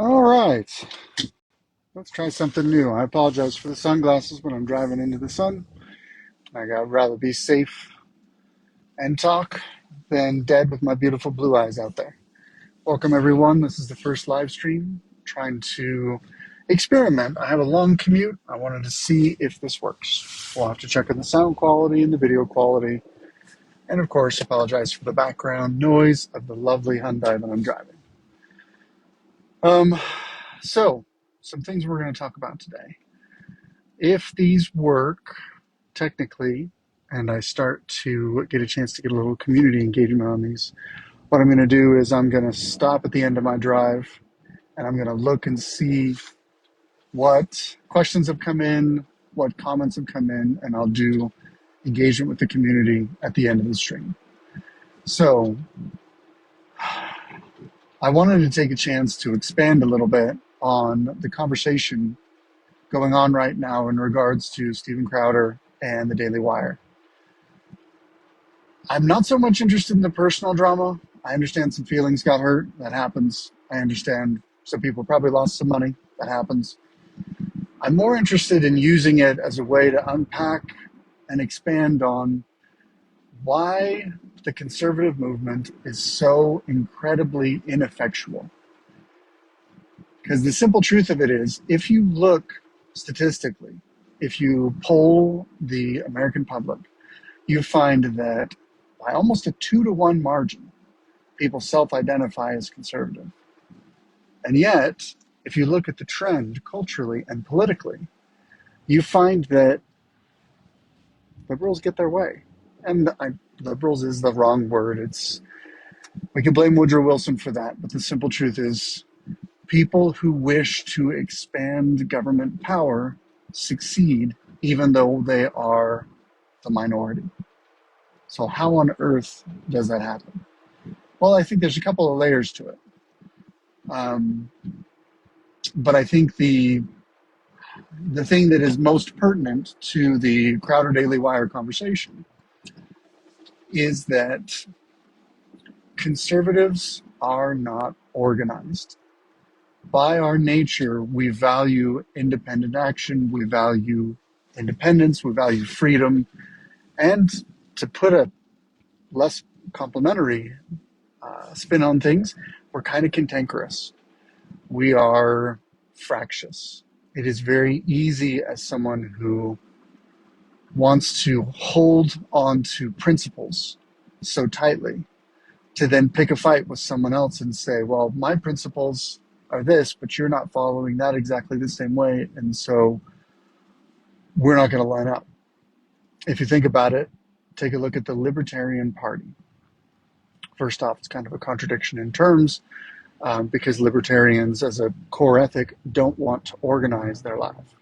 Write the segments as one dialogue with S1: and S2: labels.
S1: All right, let's try something new. I apologize for the sunglasses when I'm driving into the sun. I'd rather be safe and talk than dead with my beautiful blue eyes out there. Welcome, everyone. This is the first live stream. Trying to experiment. I have a long commute. I wanted to see if this works. We'll have to check on the sound quality and the video quality. And of course, apologize for the background noise of the lovely Hyundai that I'm driving. Um, so, some things we're going to talk about today. If these work technically, and I start to get a chance to get a little community engagement on these, what I'm going to do is I'm going to stop at the end of my drive and I'm going to look and see what questions have come in, what comments have come in, and I'll do engagement with the community at the end of the stream. So I wanted to take a chance to expand a little bit on the conversation going on right now in regards to Steven Crowder and the Daily Wire. I'm not so much interested in the personal drama. I understand some feelings got hurt. That happens. I understand some people probably lost some money. That happens. I'm more interested in using it as a way to unpack and expand on why the conservative movement is so incredibly ineffectual. Because the simple truth of it is, if you look statistically, if you poll the American public, you find that by almost a 2-to-1 margin, people self-identify as conservative. And yet, if you look at the trend culturally and politically, you find that liberals get their way. And liberals is the wrong word. We can blame Woodrow Wilson for that, but the simple truth is people who wish to expand government power succeed even though they are the minority. So how on earth does that happen? Well, I think there's a couple of layers to it. But I think the thing that is most pertinent to the Crowder Daily Wire conversation is that conservatives are not organized. By our nature, we value independent action, we value independence, we value freedom, and to put a less complimentary spin on things, we're kind of cantankerous. We are fractious. It is very easy as someone who wants to hold on to principles so tightly to then pick a fight with someone else and say, well, my principles are this, but you're not following that exactly the same way, and so we're not going to line up. If you think about it, take a look at the Libertarian Party. First off, it's kind of a contradiction in terms because libertarians, as a core ethic, don't want to organize their life,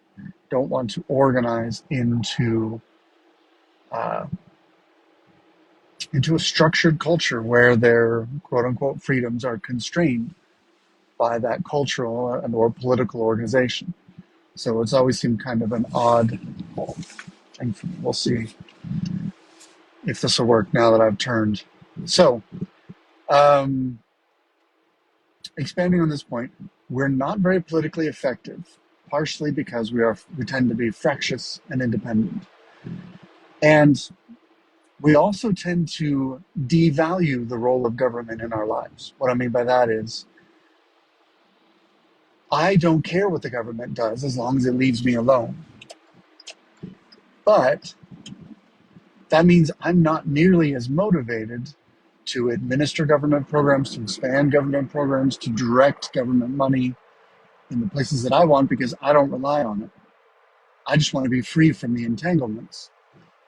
S1: don't want to organize into a structured culture where their quote-unquote freedoms are constrained by that cultural and or political organization. So it's always seemed kind of an odd thing for me. We'll see if this will work now that I've turned. So, expanding on this point, we're not very politically effective, partially because we tend to be fractious and independent. And we also tend to devalue the role of government in our lives. What I mean by that is, I don't care what the government does as long as it leaves me alone. But that means I'm not nearly as motivated to administer government programs, to expand government programs, to direct government money in the places that I want because I don't rely on it. I just want to be free from the entanglements,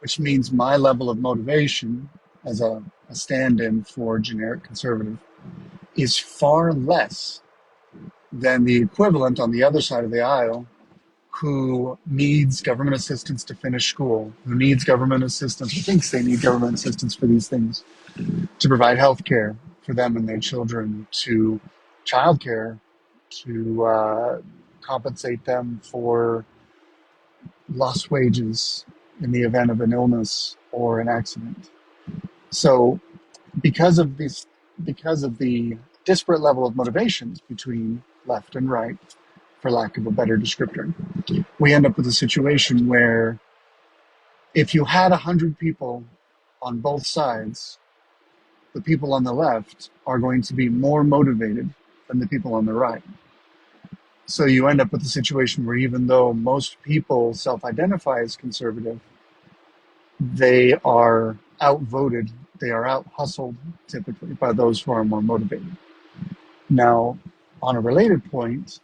S1: which means my level of motivation as a stand-in for generic conservative is far less than the equivalent on the other side of the aisle who needs government assistance to finish school, who needs government assistance, who thinks they need government assistance for these things, to provide health care for them and their children, to child care, to compensate them for lost wages in the event of an illness or an accident. So because of the disparate level of motivations between left and right, for lack of a better descriptor. We end up with a situation where if you had 100 people on both sides, the people on the left are going to be more motivated than the people on the right. So you end up with a situation where even though most people self-identify as conservative, they are outvoted, they are out-hustled typically by those who are more motivated. Now, on a related point,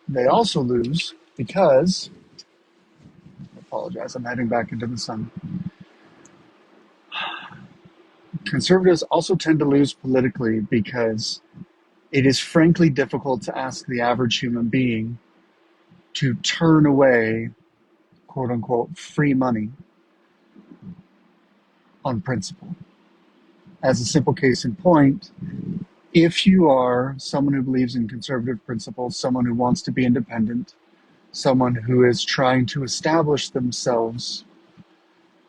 S1: they also lose because, I apologize, I'm heading back into the sun. Conservatives also tend to lose politically because it is frankly difficult to ask the average human being to turn away, quote unquote, free money on principle. As a simple case in point, if you are someone who believes in conservative principles, someone who wants to be independent, someone who is trying to establish themselves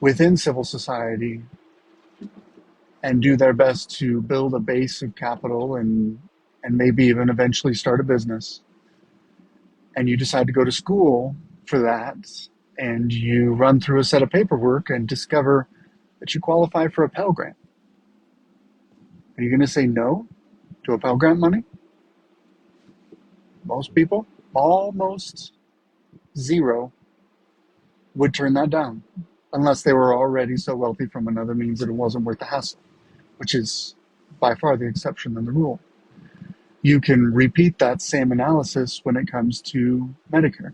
S1: within civil society and do their best to build a base of capital and maybe even eventually start a business, and you decide to go to school for that, and you run through a set of paperwork and discover that you qualify for a Pell Grant, are you going to say no to a Pell Grant money? Most people, almost zero, would turn that down unless they were already so wealthy from another means that it wasn't worth the hassle, which is by far the exception than the rule. You can repeat that same analysis when it comes to Medicare,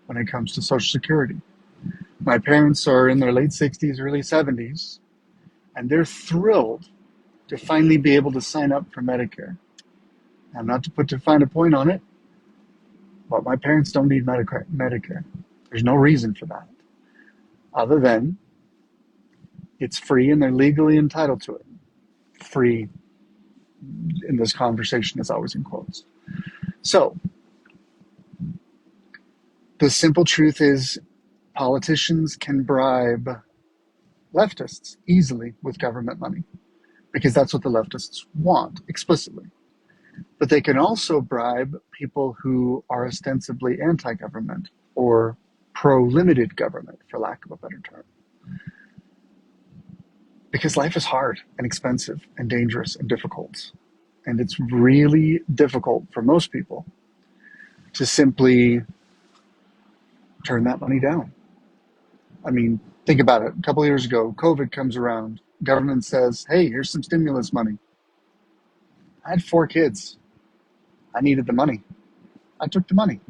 S1: when it comes to Social Security. My parents are in their late 60s, early 70s, and they're thrilled to finally be able to sign up for Medicare. Now, not to put too fine a point on it, but my parents don't need Medicare. There's no reason for that, other than it's free and they're legally entitled to it. Free in this conversation is always in quotes. So, the simple truth is politicians can bribe leftists easily with government money because that's what the leftists want explicitly. But they can also bribe people who are ostensibly anti-government or pro-limited government, for lack of a better term. Because life is hard and expensive and dangerous and difficult. And it's really difficult for most people to simply turn that money down. I mean, think about it. A couple of years ago, COVID comes around. Government says, hey, here's some stimulus money. I had 4 kids. I needed the money. I took the money.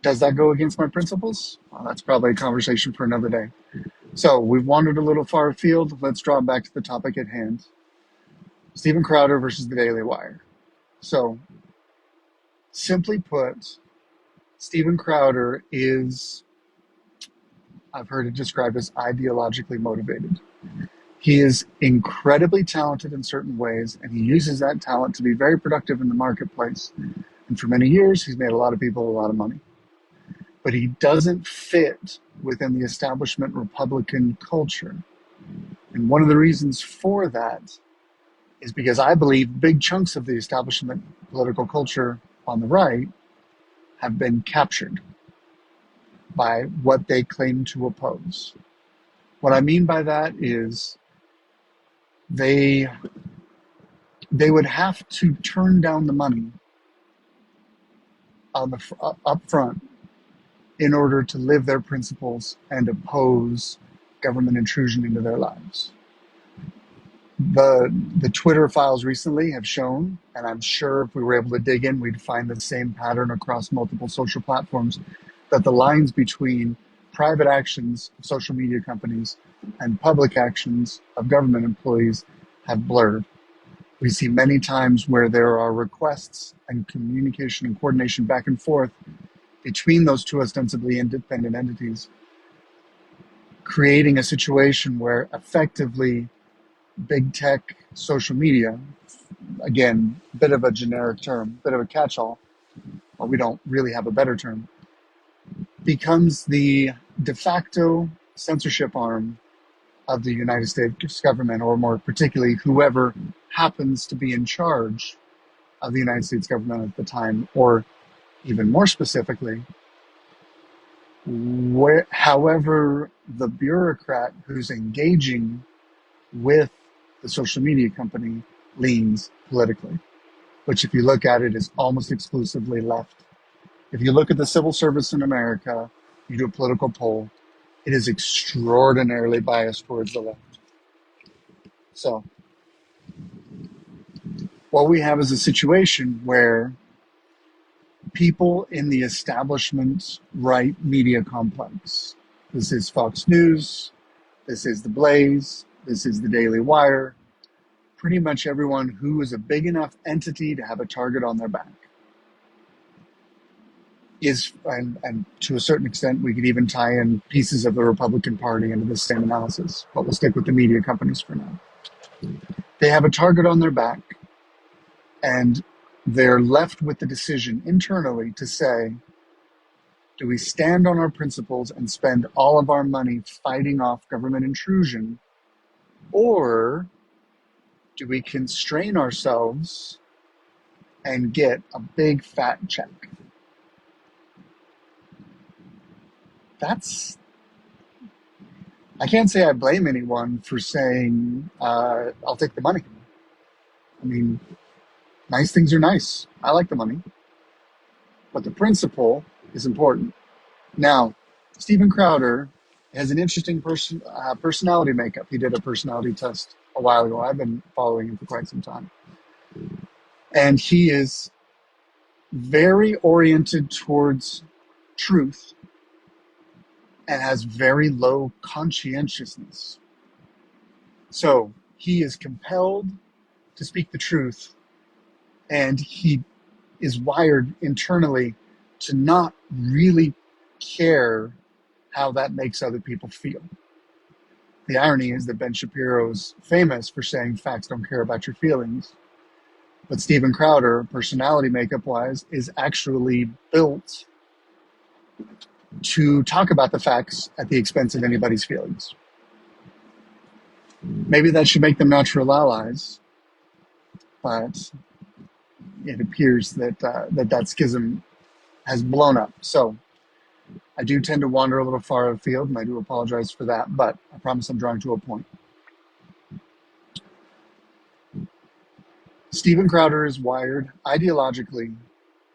S1: Does that go against my principles? Well, that's probably a conversation for another day. So we've wandered a little far afield. Let's draw back to the topic at hand. Steven Crowder versus the Daily Wire. So, simply put, Steven Crowder is, I've heard it described as ideologically motivated. He is incredibly talented in certain ways, and he uses that talent to be very productive in the marketplace. And for many years, he's made a lot of people a lot of money. But he doesn't fit within the establishment Republican culture. And one of the reasons for that is because I believe big chunks of the establishment political culture on the right have been captured by what they claim to oppose. What I mean by that is they would have to turn down the money on the up front in order to live their principles and oppose government intrusion into their lives. The Twitter files recently have shown, and I'm sure if we were able to dig in, we'd find the same pattern across multiple social platforms, that the lines between private actions of social media companies and public actions of government employees have blurred. We see many times where there are requests and communication and coordination back and forth between those two ostensibly independent entities, creating a situation where effectively big tech social media, again, bit of a generic term, bit of a catch-all, or we don't really have a better term, becomes the de facto censorship arm of the United States government, or more particularly, whoever happens to be in charge of the United States government at the time, or even more specifically, however the bureaucrat who's engaging with the social media company leans politically, which if you look at it is almost exclusively left. If you look at the civil service in America, you do a political poll, it is extraordinarily biased towards the left. So what we have is a situation where people in the establishment right media complex, this is Fox News, this is The Blaze, this is the Daily Wire, pretty much everyone who is a big enough entity to have a target on their back is, and to a certain extent, we could even tie in pieces of the Republican Party into this same analysis, but we'll stick with the media companies for now. They have a target on their back, and they're left with the decision internally to say, do we stand on our principles and spend all of our money fighting off government intrusion, or do we constrain ourselves and get a big fat check? I can't say I blame anyone for saying, I'll take the money. I mean, nice things are nice. I like the money. But the principle is important. Now, Steven Crowder has an interesting personality makeup. He did a personality test a while ago. I've been following him for quite some time. And he is very oriented towards truth and has very low conscientiousness. So he is compelled to speak the truth, and he is wired internally to not really care how that makes other people feel. The irony is that Ben Shapiro is famous for saying facts don't care about your feelings. But Steven Crowder, personality makeup-wise, is actually built to talk about the facts at the expense of anybody's feelings. Maybe that should make them natural allies, but it appears that that schism has blown up. So I do tend to wander a little far afield, and I do apologize for that, but I promise I'm drawing to a point. Steven Crowder is wired ideologically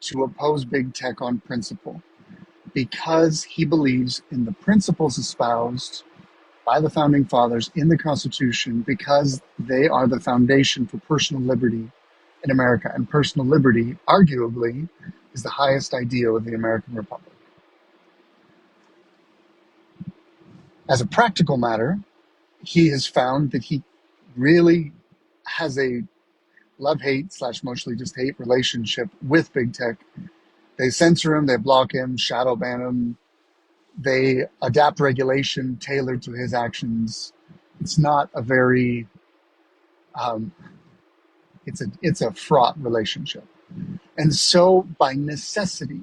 S1: to oppose big tech on principle because he believes in the principles espoused by the founding fathers in the Constitution, because they are the foundation for personal liberty in America. And personal liberty, arguably, is the highest ideal of the American Republic. As a practical matter, he has found that he really has a love-hate / mostly just hate relationship with big tech. They censor him, they block him, shadow ban him, they adapt regulation tailored to his actions. It's not a very, it's a fraught relationship. And so by necessity,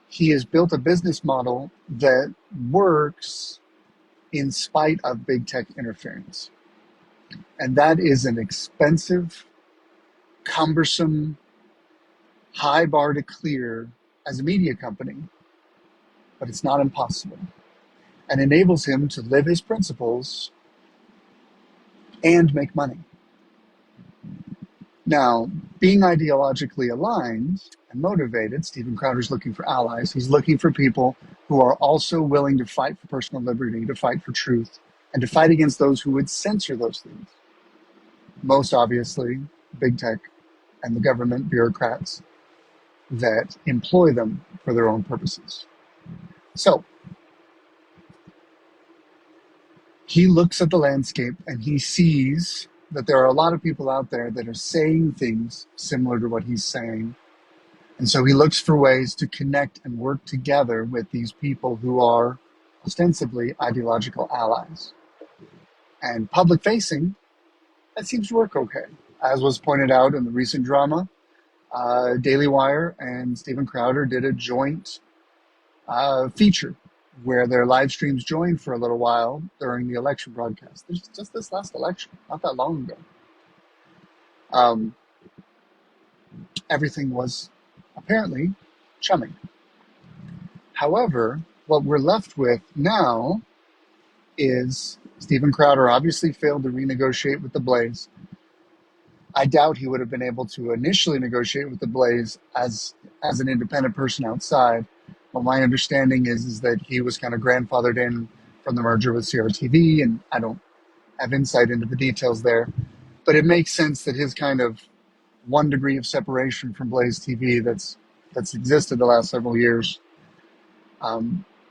S1: he has built a business model that works in spite of big tech interference. And that is an expensive, cumbersome, high bar to clear as a media company, but it's not impossible, and enables him to live his principles and make money. Now, being ideologically aligned and motivated, Steven Crowder's looking for allies. He's looking for people who are also willing to fight for personal liberty, to fight for truth, and to fight against those who would censor those things. Most obviously, big tech and the government bureaucrats that employ them for their own purposes. So, he looks at the landscape and he sees that there are a lot of people out there that are saying things similar to what he's saying. And so he looks for ways to connect and work together with these people who are ostensibly ideological allies. And public facing, that seems to work okay. As was pointed out in the recent drama, Daily Wire and Steven Crowder did a joint feature where their live streams joined for a little while during the election broadcast. Just this last election, not that long ago. Um, Everything was apparently chumming. However, what we're left with now is Steven Crowder obviously failed to renegotiate with the Blaze. I doubt he would have been able to initially negotiate with the Blaze as an independent person outside. But my understanding is that he was kind of grandfathered in from the merger with CRTV, and I don't have insight into the details there. But it makes sense that his kind of 1 degree of separation from Blaze TV that's existed the last several years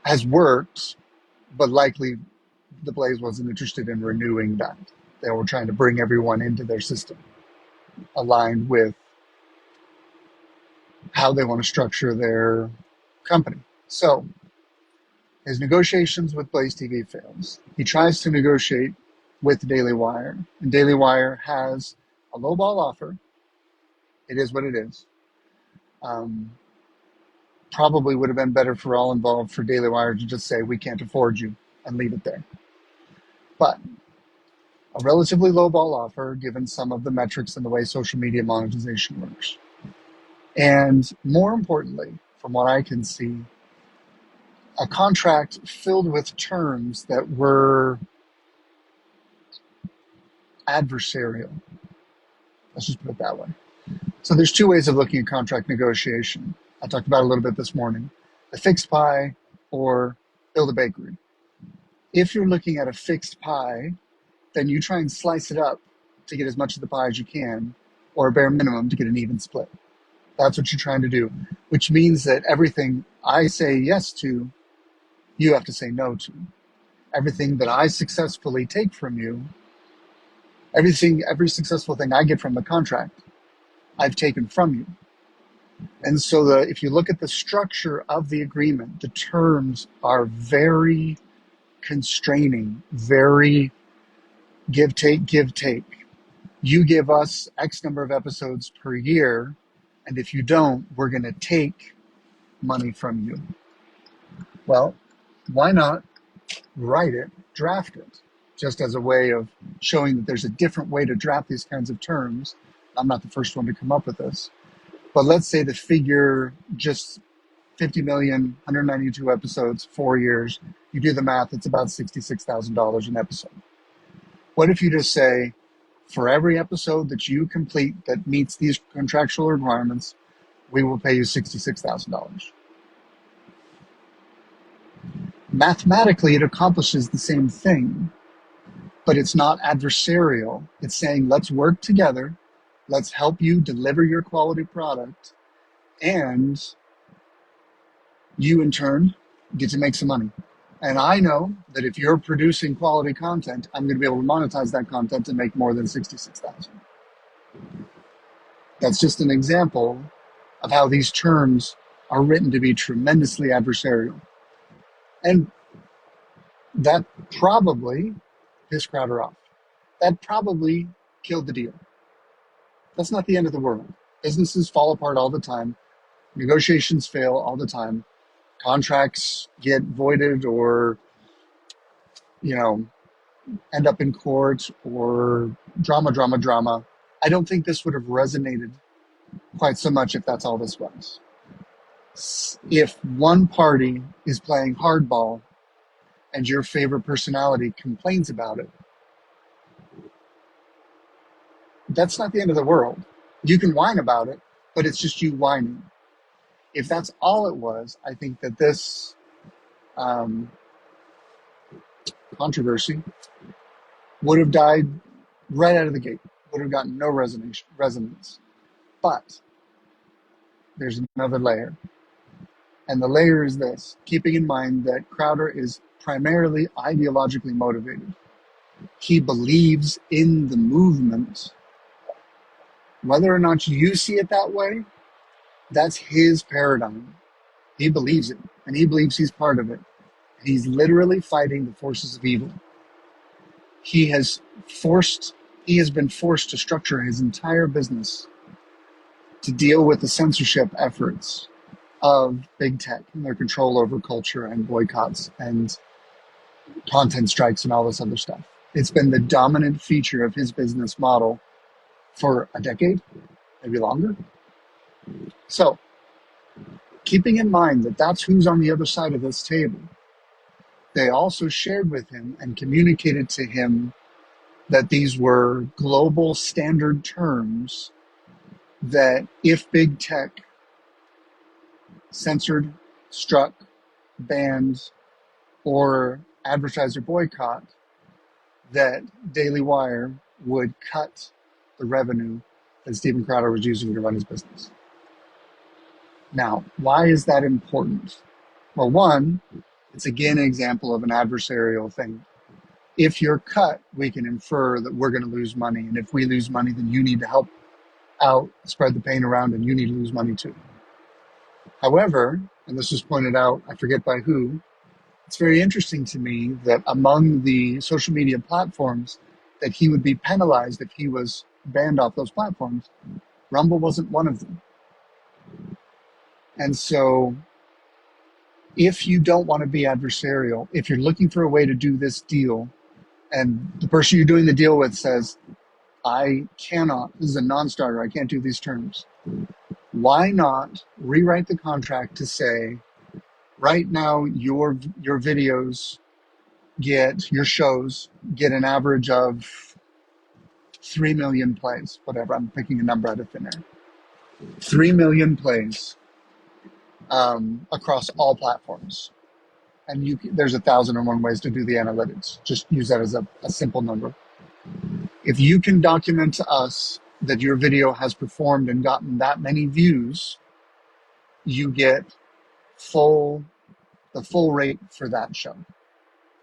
S1: has worked, but likely the Blaze wasn't interested in renewing that. They were trying to bring everyone into their system, aligned with how they want to structure their company. So his negotiations with Blaze TV fails. He tries to negotiate with Daily Wire, and Daily Wire has a lowball offer. It is what it is. Probably would have been better for all involved for Daily Wire to just say, we can't afford you, and leave it there. But a relatively lowball offer, given some of the metrics and the way social media monetization works. And more importantly, from what I can see, a contract filled with terms that were adversarial. Let's just put it that way. So there's two ways of looking at contract negotiation. I talked about it a little bit this morning. The fixed pie or build a bakery. If you're looking at a fixed pie, then you try and slice it up to get as much of the pie as you can, or a bare minimum to get an even split. That's what you're trying to do, which means that everything I say yes to, you have to say no to. Everything that I successfully take from you, every successful thing I get from the contract, I've taken from you. And so if you look at the structure of the agreement, the terms are very constraining, very give, take, give, take. You give us X number of episodes per year, and if you don't, we're going to take money from you. Well, why not write it, draft it, just as a way of showing that there's a different way to draft these kinds of terms. I'm not the first one to come up with this. But let's say the figure just 50 million, 192 episodes, 4 years. You do the math, it's about $66,000 an episode. What if you just say, for every episode that you complete that meets these contractual requirements, we will pay you $66,000. Mathematically, it accomplishes the same thing, but it's not adversarial. It's saying, let's work together. Let's help you deliver your quality product. And you, in turn, get to make some money. And I know that if you're producing quality content, I'm going to be able to monetize that content and make more than $66,000. That's just an example of how these terms are written to be tremendously adversarial. And that probably pissed Crowder off. That probably killed the deal. That's not the end of the world. Businesses fall apart all the time. Negotiations fail all the time. Contracts get voided or, end up in court or drama. I don't think this would have resonated quite so much if that's all this was. If one party is playing hardball and your favorite personality complains about it, that's not the end of the world. You can whine about it, but it's just you whining. If that's all it was, I think that this controversy would have died right out of the gate, would have gotten no resonance. But there's another layer. And the layer is this, keeping in mind that Crowder is primarily ideologically motivated. He believes in the movement. Whether or not you see it that way, that's his paradigm. He believes it, and he believes he's part of it. He's literally fighting the forces of evil. He has been forced to structure his entire business to deal with the censorship efforts of big tech and their control over culture and boycotts and content strikes and all this other stuff. It's been the dominant feature of his business model for a decade, maybe longer. So keeping in mind that that's who's on the other side of this table, they also shared with him and communicated to him that these were global standard terms that if big tech censored, struck, banned, or advertiser boycott, that Daily Wire would cut the revenue that Steven Crowder was using to run his business. Now, why is that important? Well, one, it's again an example of an adversarial thing. If you're cut, we can infer that we're going to lose money. And if we lose money, then you need to help out, spread the pain around, and you need to lose money too. However, and this was pointed out, I forget by who, it's very interesting to me that among the social media platforms that he would be penalized if he was banned off those platforms, Rumble wasn't one of them. And so if you don't want to be adversarial, if you're looking for a way to do this deal, and the person you're doing the deal with says, I cannot, this is a non-starter, I can't do these terms. Why not rewrite the contract to say, right now your videos your shows get an average of 3 million plays, whatever, I'm picking a number out of thin air. 3 million plays across all platforms. And there's 1,001 ways to do the analytics. Just use that as a simple number. If you can document to us that your video has performed and gotten that many views, you get the full rate for that show,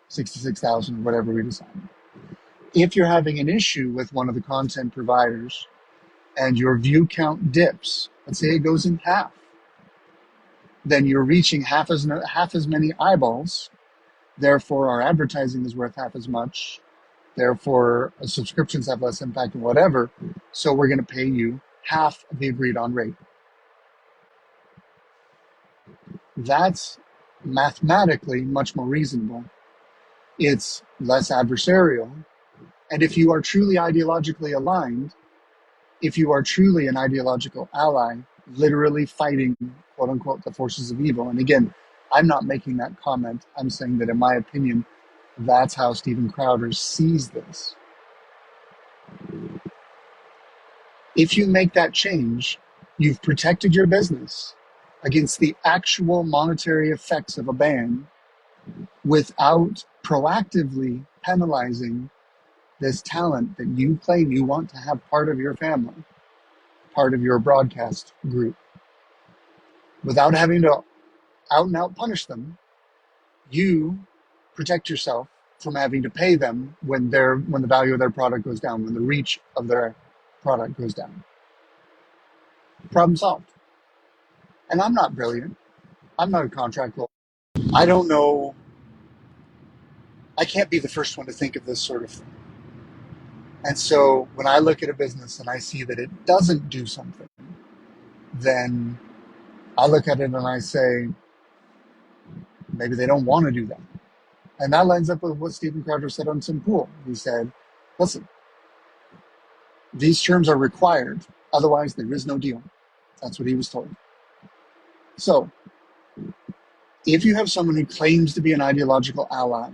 S1: 66,000 or whatever we decide. If you're having an issue with one of the content providers and your view count dips, let's say it goes in half, then you're reaching half as many eyeballs. Therefore, our advertising is worth half as much. Therefore, subscriptions have less impact or whatever. So we're going to pay you half of the agreed on rate. That's mathematically much more reasonable. It's less adversarial. And if you are truly ideologically aligned, if you are truly an ideological ally, literally fighting, quote unquote, the forces of evil. And again, I'm not making that comment. I'm saying that in my opinion, that's how Steven Crowder sees this. If you make that change, you've protected your business against the actual monetary effects of a ban without proactively penalizing this talent that you claim you want to have part of your family, part of your broadcast group. Without having to out and out punish them, you protect yourself from having to pay them when the value of their product goes down, when the reach of their product goes down. Problem solved. And I'm not brilliant. I'm not a contract lawyer. I don't know. I can't be the first one to think of this sort of thing. And so when I look at a business and I see that it doesn't do something, then I look at it and I say, maybe they don't want to do that. And that lines up with what Steven Crowder said on Tim Pool. He said, listen, these terms are required. Otherwise, there is no deal. That's what he was told. So if you have someone who claims to be an ideological ally,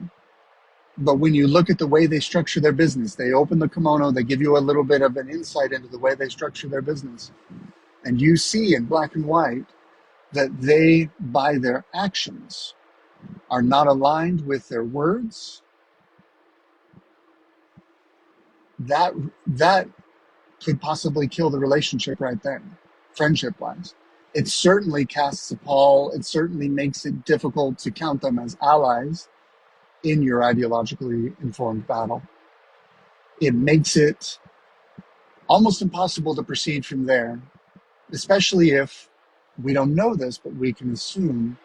S1: but when you look at the way they structure their business, they open the kimono, they give you a little bit of an insight into the way they structure their business, and you see in black and white that they, by their actions, are not aligned with their words, that could possibly kill the relationship right there, friendship-wise. It certainly casts a pall. It certainly makes it difficult to count them as allies in your ideologically informed battle. It makes it almost impossible to proceed from there, especially if we don't know this, but we can assume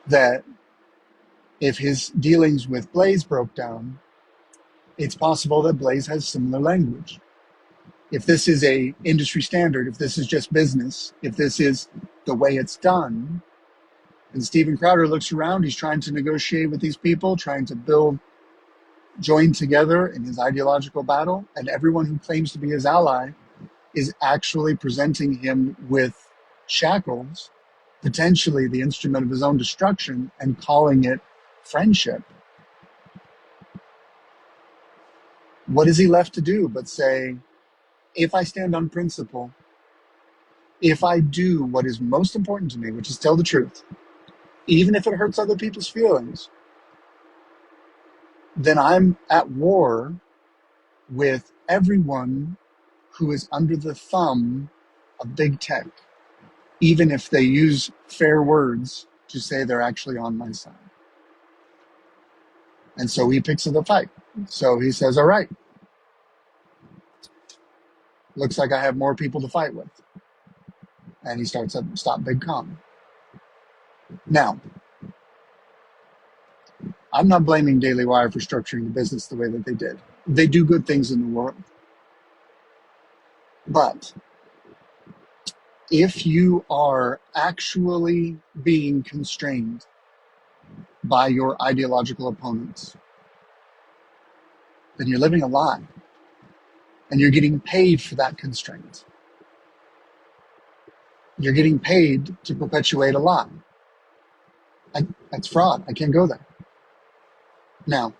S1: that if his dealings with Blaze broke down, it's possible that Blaze has similar language. If this is a industry standard, if this is just business, if this is the way it's done, and Steven Crowder looks around, he's trying to negotiate with these people, trying to join together in his ideological battle, and everyone who claims to be his ally is actually presenting him with shackles, potentially the instrument of his own destruction, and calling it friendship. What is he left to do but say, if I stand on principle, if I do what is most important to me, which is tell the truth, even if it hurts other people's feelings, then I'm at war with everyone who is under the thumb of big tech, even if they use fair words to say they're actually on my side. And so he picks the fight. So he says, all right, looks like I have more people to fight with. And he starts at Stop Big Com. Now, I'm not blaming Daily Wire for structuring the business the way that they did. They do good things in the world. But if you are actually being constrained by your ideological opponents, then you're living a lie. And you're getting paid for that constraint. You're getting paid to perpetuate a lie. That's fraud. I can't go there. Now,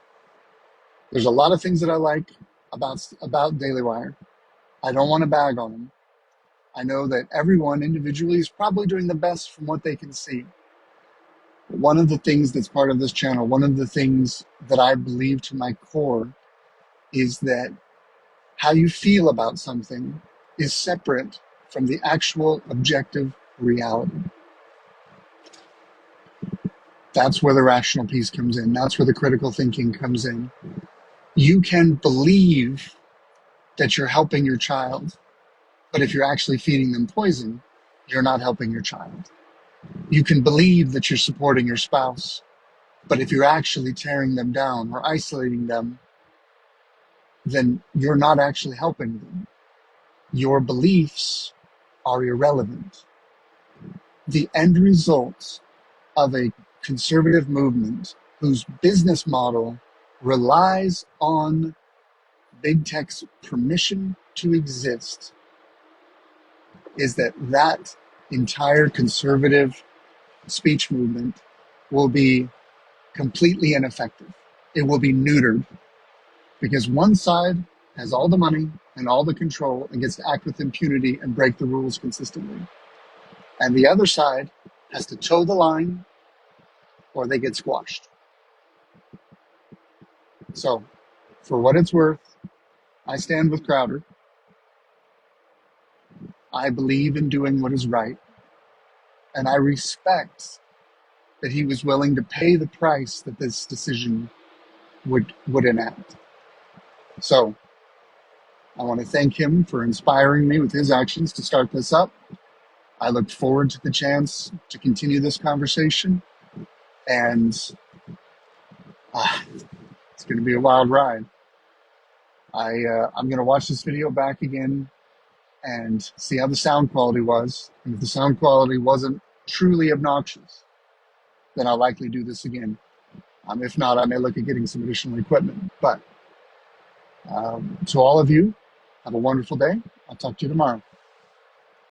S1: there's a lot of things that I like about Daily Wire. I don't want to bag on them. I know that everyone individually is probably doing the best from what they can see. But one of the things that's part of this channel, one of the things that I believe to my core is that how you feel about something is separate from the actual objective reality. That's where the rational piece comes in. That's where the critical thinking comes in. You can believe that you're helping your child, but if you're actually feeding them poison, you're not helping your child. You can believe that you're supporting your spouse, but if you're actually tearing them down or isolating them, then you're not actually helping them. Your beliefs are irrelevant. The end result of a conservative movement whose business model relies on big tech's permission to exist is that entire conservative speech movement will be completely ineffective. It will be neutered because one side has all the money and all the control and gets to act with impunity and break the rules consistently. And the other side has to toe the line or they get squashed. So, for what it's worth, I stand with Crowder. I believe in doing what is right. And I respect that he was willing to pay the price that this decision would enact. So, I want to thank him for inspiring me with his actions to start this up. I look forward to the chance to continue this conversation. And it's going to be a wild ride. I'm going to watch this video back again and see how the sound quality was. And if the sound quality wasn't truly obnoxious, then I'll likely do this again. If not, I may look at getting some additional equipment. But to all of you, have a wonderful day. I'll talk to you tomorrow.